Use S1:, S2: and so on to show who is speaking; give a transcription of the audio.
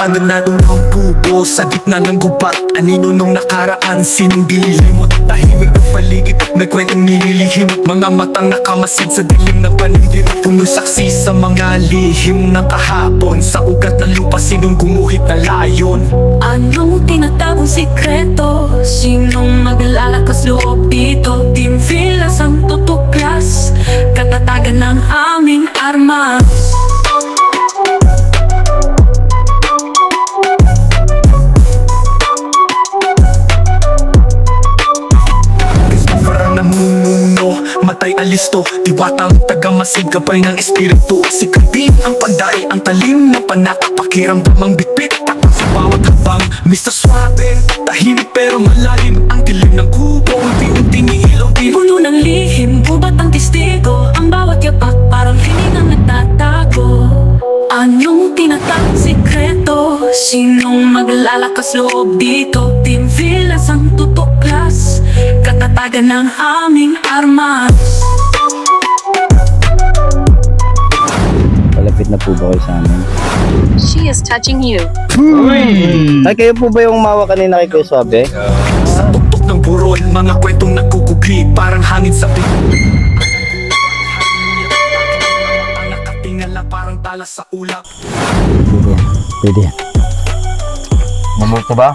S1: Pananado ng bubo sa gitna ng gubat. Anino nung nakaraan, sinong dililimot. Tahimik ng paligid, nagkwentong nililihim. Mga matang nakamasid sa dilim na panindirin. Puno saksi sa mga lihim ng kahapon. Sa ugat ng lupa, sinong gumuhit na layon.
S2: Anong tinatagong sikreto? Sinong maglalakas loob dito? Team Villas ang tutuklas, katatagan ng aming armas.
S1: Matay alisto, diwatang tagamasid, gabay ng espiritu. Sikapin ang pagdai, ang talim ng panata, pakiramdamang bitbit, takot sa bawat habang. Mr. Suave, tahimik pero malalim, ang dilim ng kubo, unti-unti niilaw din.
S2: Puno ng lihim, gubat ang testigo, ang bawat yapak parang hiningang nagtatago. Anong tinatagong sikreto? Sinong maglalakas loob dito? Team Villas ang tutuklas, katatagan ng aming armas.
S3: Malapit na po ba kayo sa amin?
S4: She is touching you.
S3: Ay, kayo po ba yung mawa kanina kay Kuya Suave?
S1: Sa tuktok ng burol, mga kwentong nagkukugli, parang hangin sa nakatingala, parang tala sa ulap.
S3: Pwede yan.
S5: Mamulto ba?